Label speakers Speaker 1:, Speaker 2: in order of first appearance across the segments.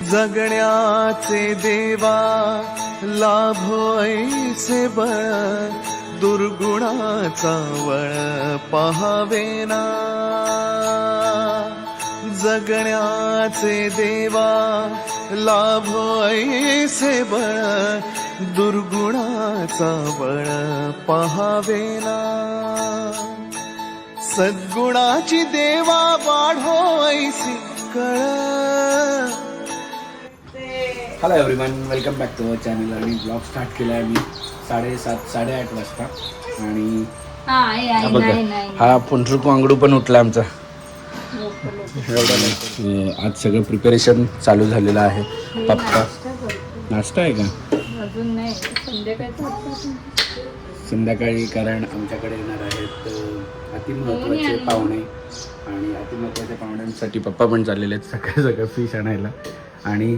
Speaker 1: जगण्याचे देवा लाभो ऐसे बळ, दुर्गुणाचा वळ पहावेना. जगण्याचे देवा लाभो ऐसे बळ, दुर्गुणाचा बळ पहावेना. सद्गुणाची देवा वाढो ऐसी कळ.
Speaker 2: Hello everyone, welcome back to our channel. आणि ब्लॉग स्टार्ट केला आहे मी 7:30-8:30 वाजता. आणि हा पुंटरूक वांगडू पण उठला आमचा. आज सगळं प्रिपरेशन चालू झालेलं आहे. पप्पा नाश्ता आहे का
Speaker 3: अजून नाही,
Speaker 2: संध्याकाळी, कारण आमच्याकडे येणार आहेत अतिमहत्त्वाचे पाहुणे. आणि अतिमहत्त्वाच्या पाहुण्यांसाठी पप्पा पण चाललेले आहेत सगळं फिश आणायला. आणि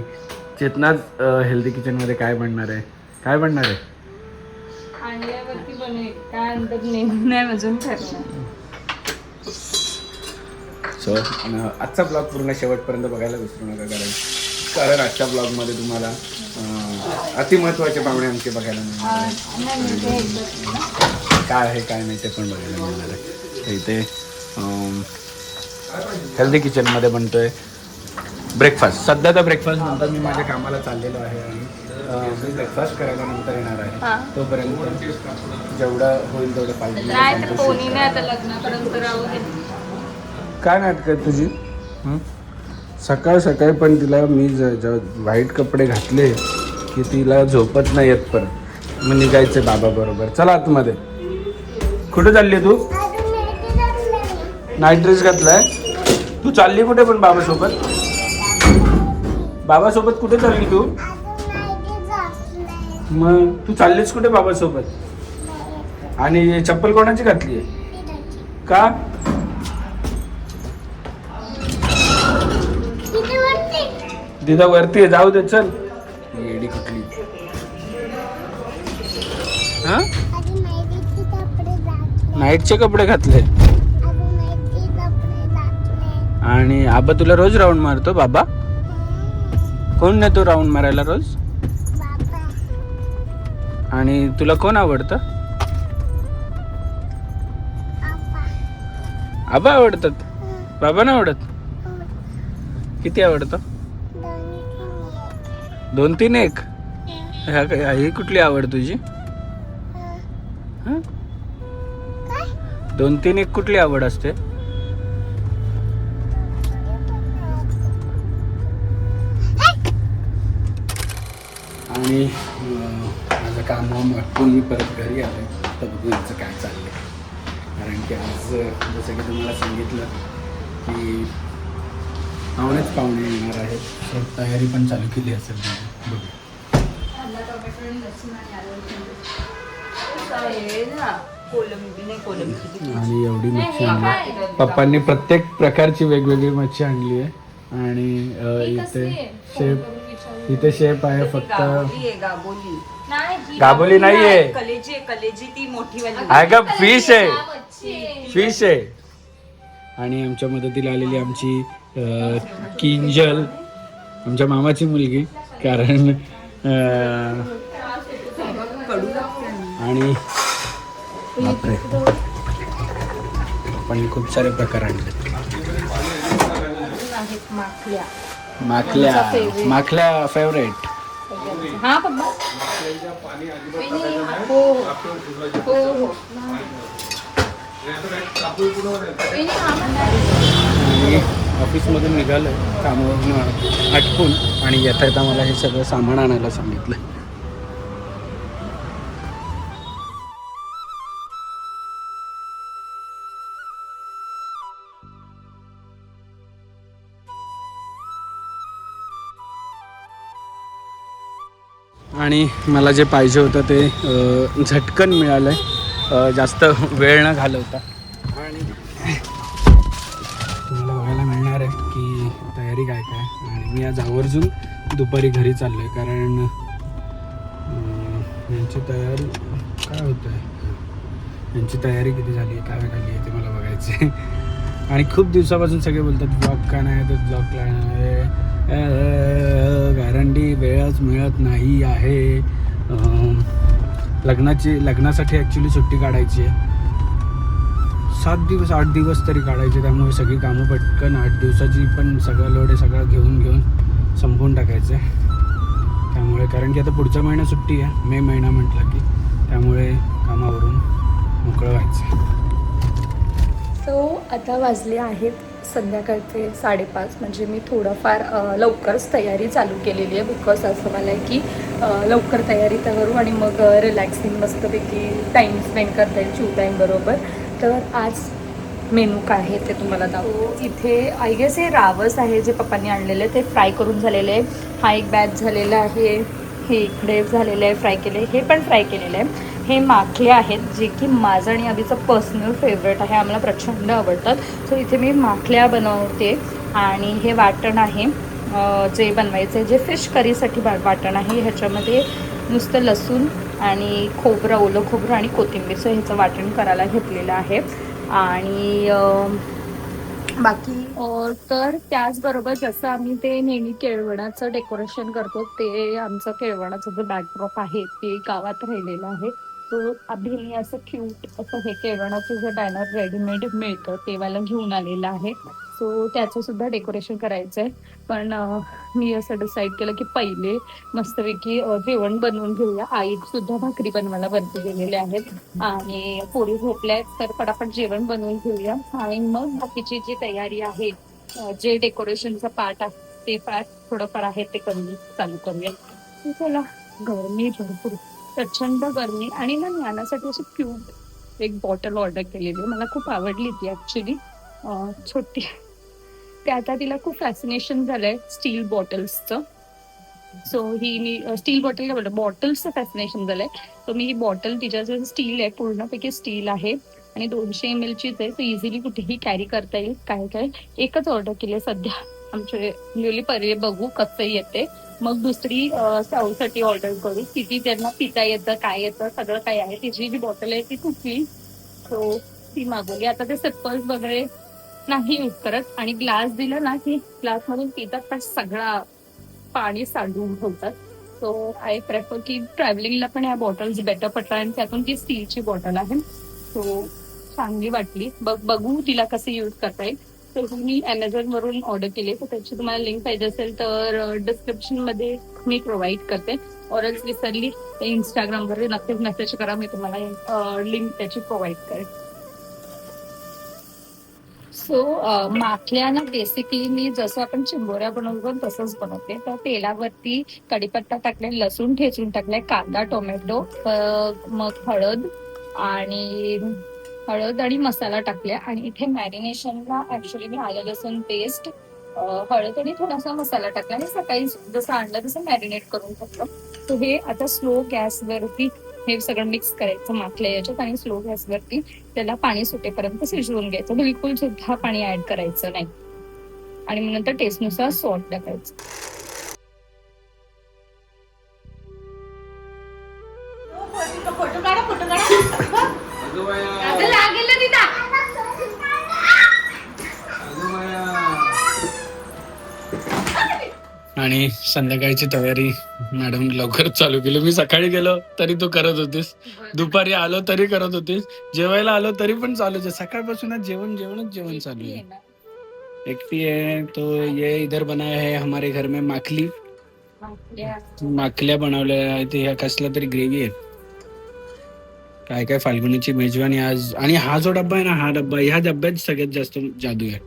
Speaker 2: चेतनाच हेल्दी किचनमध्ये काय बनणार आहे
Speaker 3: आणल्यावरती बनेल, काय अंदाज नाही अजून ठरलं.
Speaker 2: सो आजचा ब्लॉग पूर्ण शेवटपर्यंत बघायला विसरू नका, कारण आजच्या ब्लॉगमध्ये तुम्हाला अतिमहत्त्वाचे पाहुणे आमचे बघायला मिळणार आहे. काय आहे काय नाही ते पण बघायला मिळणार आहे. तर इथे हेल्दी किचनमध्ये बनतोय ब्रेकफास्ट. सध्या तर ब्रेकफास्ट नंतर मी माझ्या कामाला चाललेलो आहे आणि मी ब्रेकफास्ट करायला नंतर येणार आहे. तोपर्यंत जेवढं होईल तेवढं पाहिजे. काय नाटक तुझी? सकाळ सकाळी पण तिला मी व्हाईट कपडे घातले की तिला झोपत नाही येत. परत मग निघायचे बाबा बरोबर. चला आतमध्ये. कुठे चालली तू? नाईट ड्रेस घातलाय तू? चालली कुठे पण बाबासोबत? बाबासोबत कुठे चालली तू? मग तू चाललीस कुठे बाबासोबत? आणि चप्पल कोणाची घातली आहे? का? दिदा वरती आहे, जाऊ दे. चल. येडी कुठली? हा, नाईटचे कपडे घातले. आणि आबा तुला रोज राऊंड मारतो? बाबा कोण नेतो राऊंड मारायला रोज? आणि तुला कोण आवडतं? आबा आवडतात, बाबा नाही आवडत? किती आवडतं? 2-3 एक. ही कुठली आवड तुझी? 2-3 एक कुठली आवड असते? आणि माझं काम वाटून मी परत घरी आलो. तर बघू यांचं काय चाललंय. कारण की आज जसं की तुम्हाला सांगितलं की पाहुणे येणार आहेत. तयारी पण चालू केली असेल. बघू. आणि एवढी मच्छी आणली पप्पांनी. प्रत्येक प्रकारची वेगवेगळी मच्छी आणली आहे. आणि इथे शेप आहे फक्त. गाबोली नाहीये,
Speaker 3: कलेजी ती मोठी
Speaker 2: आहे का? फिश आहे. आणि आमच्या मदतीला आलेली आमची किंजल, आमच्या मामाची मुलगी. कारण आणि बापरे, पण खूप सारे प्रकार आणले. माखल्या फेवरेट.
Speaker 3: हा पप्पा.
Speaker 2: आणि ऑफिसमधून निघालं कामावरून आटपून. आणि येता मला हे सगळं सामान आणायला सांगितलं. आणि मला जे पाहिजे होतं ते झटकन मिळालं आहे, जास्त वेळ न घालवता. आणि तुम्हाला बघायला मिळणार आहे की तयारी काय काय. आणि मी आज आवर्जून दुपारी घरी चाललो आहे, कारण यांची तयारी काय होतं आहे, यांची तयारी किती झाली आहे, काय झाली आहे ते मला बघायचं आहे. आणि खूप दिवसापासून सगळे बोलतात ब्लॉग का नाही तर ब्लॉग काय नाही. दहीहंडी वेळच मिळत नाही आहे. लग्नासाठी ॲक्च्युली सुट्टी काढायची आहे. 7 दिवस 8 दिवस तरी काढायचे, त्यामुळे सगळी कामं पटकन 8 दिवसाची पण सगळं लोड आहे, सगळं घेऊन संपवून टाकायचं आहे. त्यामुळे कारण की आता पुढचा महिना सुट्टी आहे, मे महिना म्हटलं की, त्यामुळे कामावरून मोकळं व्हायचं.
Speaker 4: सो आता वाजले आहेत संध्याकाळचे 5:30. म्हणजे मी थोडंफार लवकरच तयारी चालू केलेली आहे. बिकॉज असं मला आहे की लवकर तयारी करू आणि मग रिलॅक्सिंग मस्तपैकी टाईम स्पेंड करता येईल चिवताईंबरोबर. तर आज मेनू काय आहे ते तुम्हाला दाखवू. इथे आय गेस हे रावस आहे जे पप्पांनी आणलेले, ते फ्राय करून झालेले आहे. हा एक बॅच झालेला आहे, हे इकडे झालेलं आहे फ्राय केले, हे पण फ्राय केलेलं आहे. हे माखले आहेत जे की माझं आणि अभिचं पर्सनल फेवरेट आहे, आम्हाला प्रचंड आवडतात. सो इथे मी माखल्या बनवते. आणि हे वाटण आहे जे बनवायचं जे फिश करीसाठी वाटण आहे. ह्याच्यामध्ये नुसतं लसूण आणि खोबरं, ओलं खोबरं आणि कोथिंबीरचं ह्याचं वाटण करायला घेतलेलं आहे. आणि बाकी तर त्याचबरोबर जसं आम्ही ते नेहमी केळवणाचं डेकोरेशन करतो, ते आमचं केळवणाचं जो बॅकड्रॉप आहे ते गावात राहिलेलं आहे. तो अभिने असं क्यूट असं हे केळवणाचं जे बॅनर रेडीमेड मिळतं तेवाला घेऊन आलेलं आहे. सो त्याचं सुद्धा डेकोरेशन करायचं आहे. पण मी असं डिसाईड केलं की पहिले मस्तपैकी जेवण बनवून घेऊया. आई सुद्धा भाकरी बनवायला वरती गेलेले आहेत आणि पोरी झोपल्या आहेत, तर फटाफट जेवण बनवून घेऊया आणि मग बाकीची जी तयारी आहे, जे डेकोरेशनचा पार्ट आहे ते पार्ट थोडंफार आहे ते चालू करूया. चला. गरमी भरपूर, प्रचंड गरमी. आणि ना ज्ञानासाठी अशी क्यूट एक बॉटल ऑर्डर केलेली आहे, मला खूप आवडली ती ॲक्च्युली, छोटी. ते आता तिला खूप फॅसिनेशन झालंय स्टील बॉटल्सचं. सो ही मी स्टील बॉटल काय बोलतो, बॉटल्सचं फॅसिनेशन झालंय. सो मी ही बॉटल, तिच्याचं स्टील आहे, पूर्णपैकी स्टील आहे आणि 200 ml चीच आहे. सो इझिली कुठेही कॅरी करता येईल. काय एकच ऑर्डर केली सध्या आमचे न्यूली पर्याय, बघू कसं येते. मग दुसरी साऊसाठी ऑर्डर करू, किती त्यांना पिता येतं, काय येतं, सगळं काय आहे. तिची जी बॉटल आहे ती तुटली, सो ती मागवली. आता ते सिप्पल्स वगैरे नाही यूज करत आणि ग्लास दिला ना की ग्लासमधून पितात, पण सगळा पाणी सांडून ठेवतात. सो आय प्रेफर की ट्रॅव्हलिंगला पण या बॉटल्स बेटर पडतात आणि त्यातून ती स्टीलची बॉटल आहे. सो चांगली वाटली. बघू तिला कसे यूज करता येईल. तर मी ॲमेझॉनवरून ऑर्डर केले, तर त्याची तुम्हाला लिंक पाहिजे असेल तर डिस्क्रिप्शनमध्ये मी प्रोव्हाइड करते. ऑरल्स विसरली तर इंस्टाग्रामवर नक्कीच मेसेज करा, मी तुम्हाला लिंक त्याची प्रोव्हाइड करेन. सो माखल्याना बेसिकली मी जसं आपण चिंबोऱ्या बनवतो तसंच बनवते. तर तेलावरती कढीपत्ता टाकलाय, लसूण ठेचून टाकलाय, कांदा, टोमॅटो, मग हळद आणि मसाला टाकलाय. आणि इथे मॅरिनेशनला ऍक्च्युली मी आलं लसूण पेस्ट, हळद आणि थोडासा मसाला टाकला आणि सकाळी जसं आणलं तसं मॅरिनेट करून टाकलं. सो हे आता स्लो गॅसवरती हे सगळं मिक्स करायचं माखल्या याच्यात आणि स्लो गॅसवरती त्याला पाणी सुटेपर्यंत शिजवून घ्यायचं. बिलकुल सुद्धा पाणी ऍड करायचं नाही. आणि मग नंतर टेस्टनुसार सॉल्ट टाकायचं.
Speaker 2: आणि संध्याकाळची तयारी मॅडम लवकर चालू केली. मी सकाळी गेलो तरी तू करत होतीस, दुपारी आलो तरी करत होतीस, जेवायला आलो तरी पण चालूच आहे. सकाळपासूनच जेवण चालू आहे. एकटी है तो ये इधर बनाया है हमारे घर में माखल्या बनवल्या आहेत. ह्या कसला तरी ग्रेव्ही आहे. काय फाल्गुनीची मेजवानी आज. आणि हा जो डब्बा आहे ना, हा डब्बा, ह्या डब्यात सगळ्यात जास्त जादू आहे,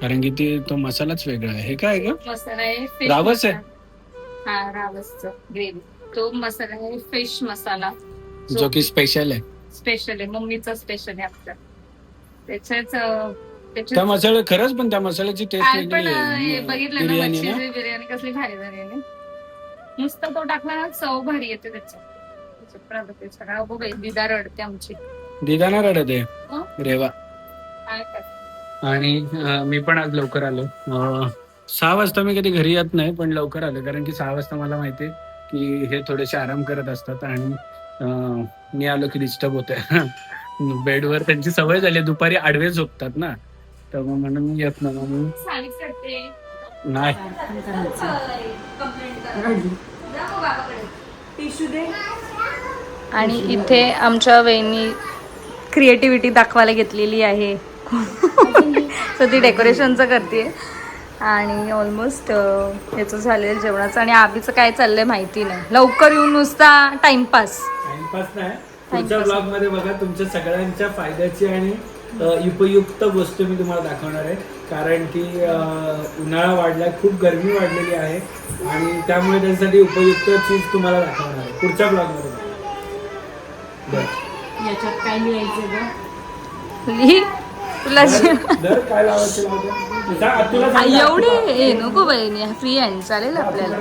Speaker 2: कारण की तो मसालाच वेगळा आहे. हे काय ग?
Speaker 3: मसाला आहे
Speaker 2: रावस आहे.
Speaker 3: हा, रावसचा ग्रेव्ही. तो मसाला आहे फिश मसाला,
Speaker 2: जो की स्पेशल आहे.
Speaker 3: स्पेशल आहे, मम्मीचा स्पेशल आहे आपला.
Speaker 2: त्या मसाला खरंच, पण त्या मसाल्याची टेस्ट वेगळी आहे.
Speaker 3: बघितलं ना,
Speaker 2: बिर्याणी ना,
Speaker 3: मच्छीची बिर्याणी कसली भारी बिर्याणी. नुसतं तो टाकला ना, चव भारी येते त्याची. सगळा बघ, दिदा रडते आमची.
Speaker 2: दिदा ना रडत आहे रेवा. आणि मी पण आज लवकर आलो. 6 वाजता मी कधी घरी येत नाही, पण लवकर आलो कारण की 6 वाजता मला माहितीये की हे थोडेसे आराम करत असतात आणि मी आलो की डिस्टर्ब होते. बेडवर त्यांची सवय झाली, दुपारी आडवे झोपतात ना, तर मग म्हणून मी येत नाही.
Speaker 3: सांगितलं
Speaker 2: नाही
Speaker 4: आणि इथे आमच्या वहिनी क्रिएटिव्हिटी दाखवायला घेतलेली आहे. तर ती डेकोरेशनचं करते आणि ऑलमोस्ट याचं झालेलं जेवणाचं. आणि आबीचं काय चाललंय माहिती नाही, लवकर येऊन नुसता टाइमपास
Speaker 2: नाही. पुढच्या ब्लॉग मध्ये बघा तुमच्या सगळ्यांच्या फायद्याची आणि उपयुक्त गोष्ट मी तुम्हाला दाखवणार आहे. कारण की उन्हाळा वाढला, खूप गरमी वाढलेली आहे आणि त्यामुळे त्यासाठी उपयुक्त चीज तुम्हाला दाखवणार आहे पुढच्या ब्लॉग मध्ये.
Speaker 3: याच्यात काय लिहायचं
Speaker 4: तुला
Speaker 2: दर काय लावायचं
Speaker 4: एवढी हे नको बहिणी, फ्री हँड चालेल आपल्याला.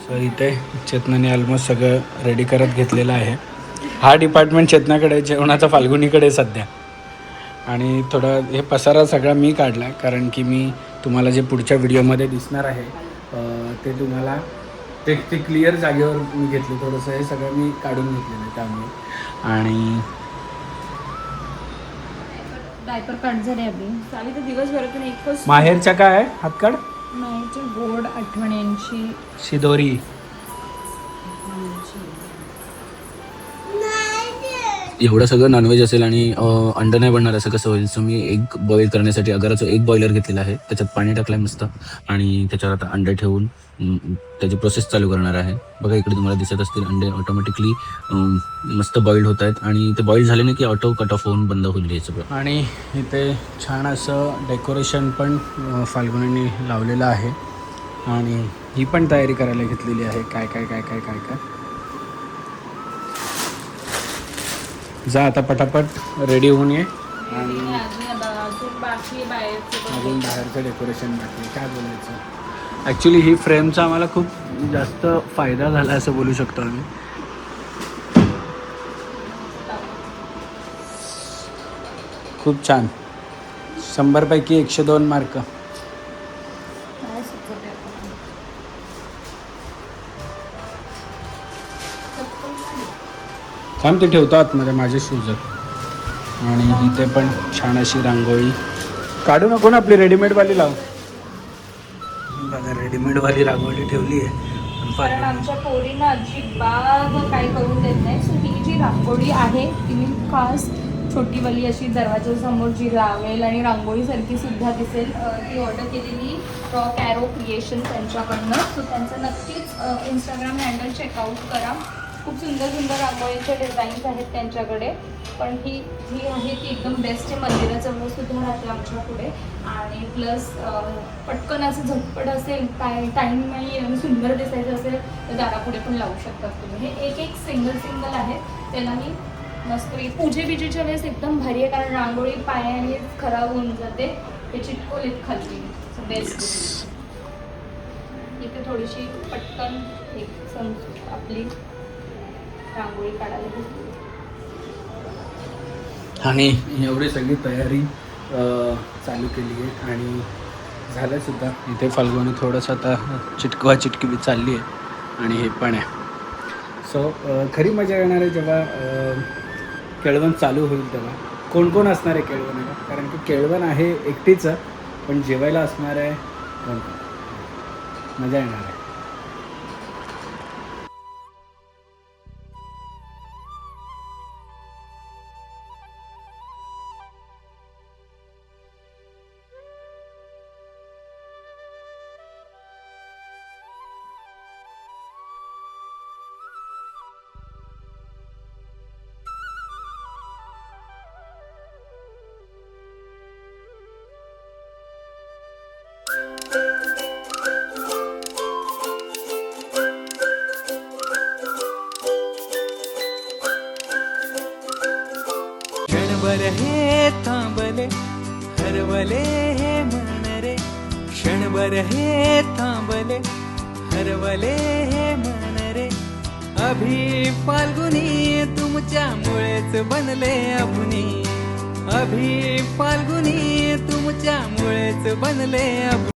Speaker 2: सो इथे चेतनाने ऑलमोस्ट सगळं रेडी करत घेतलेलं आहे. हा डिपार्टमेंट चेतनाकडे, जेवणाचा फाल्गुनीकडे सध्या. आणि थोडं हे पसारा सगळा मी काढला कारण की मी तुम्हाला जे पुढच्या व्हिडिओमध्ये दिसणार आहे ते तुम्हाला ते क्लिअर जागेवर मी घेतले. थोडंसं हे सगळं मी काढून घेतलेलं आहे त्यामुळे. आणि
Speaker 4: डायपर काढ झाले अभि चावी तर दिवसभरातून एकच.
Speaker 2: माहेरच्या काय आहे हातकाढ,
Speaker 4: माहेरच्या गोड आठवण्यांची
Speaker 2: शिदोरी.
Speaker 5: एवढं सगळं नॉनव्हेज असेल आणि अंडं नाही बनणार असं कसं होईल. सो मी एग बॉईल करण्यासाठी अगराचं एक बॉयलर घेतलेला आहे, त्याच्यात पाणी टाकलं मस्त आणि त्याच्यावर आता अंडे ठेवून त्याची प्रोसेस चालू करणार आहे. बघा इकडे तुम्हाला दिसत असतील अंडे ऑटोमॅटिकली मस्त बॉईल्ड होत आहेत आणि ते बॉईल झाले ना की ऑटो कट ऑफ होऊन बंद होईल हे सगळं.
Speaker 2: आणि इथे छान असं डेकोरेशन पण फाल्गुनीने लावलेलं आहे आणि ही पण तयारी करायला घेतलेली आहे. काय काय काय काय काय काय जा आता पटापट रेडी होऊन ये. आणि अजून बाहेरचं डेकोरेशन बाकी काय बोलायचं. ॲक्च्युली ही फ्रेमचा आम्हाला खूप जास्त फायदा झाला असं बोलू शकतो आम्ही. खूप छान, 100पैकी 102 मार्क. थांब ते ठेवतो आतमध्ये माझे शूज. आणि इथे पण छान अशी रांगोळी काढू नको ना, आपली रेडीमेडवाली लाव. बघा रेडीमेडवाली रांगोळी ठेवली आहे.
Speaker 4: कारण आमच्या पोरींना अजिबात काही करून देत नाही. सो ही जी रांगोळी आहे ती मी खास छोटीवाली अशी दरवाजासमोर जी लावेल आणि रांगोळीसारखी सुद्धा दिसेल ती ऑर्डर केलेली रॉक ॲरो क्रिएशन त्यांच्याकडनं. सो त्यांचं नक्कीच इंस्टाग्राम हँडल चेकआउट करा. खूप सुंदर सुंदर रांगोळीचे डिझाईन्स आहेत त्यांच्याकडे. पण ही आहे ती एकदम बेस्ट आहे. मंदिराजवळ सुद्धा राहते आमच्या पुढे आणि प्लस पटकन असं झटपट असेल, काय टाईम नाही आणि सुंदर दिसायचं असेल तर दारापुढे पण लावू शकतात तुम्ही. हे एक सिंगल आहे. त्याला मी मस्त पूजेबीजेच्या वेळेस एकदम भारी आहे कारण रांगोळी पायाने खराब होऊन जाते. ते चिटकवलीत खाली बेस्ट. इथे थोडीशी पटकन एक आपली रांगोळी काढायला घेतली.
Speaker 2: आणि एवढी सगळी तयारी चालू केली आहे आणि झालं सुद्धा. इथे फाल्गुनी थोडंसं आता चिटकी चालली आहे आणि हे पण आहे. सो खरी मजा येणार आहे जेव्हा केळवण चालू होईल तेव्हा. कोण कोण असणार आहे केळवणाला, कारण की केळवण आहे एकटीचं पण जेवायला असणार आहे कोण कोण. मजा येणार आहे.
Speaker 1: क्षणभर हे थांबले हरवले हे मन रे, क्षणभर हे थांबले हरवले हे मन रे. अभि फाल्गुनी तुमच्यामुळेच बनले अभुनी, अभि फाल्गुनी तुमच्यामुळेच बनले अभुनी.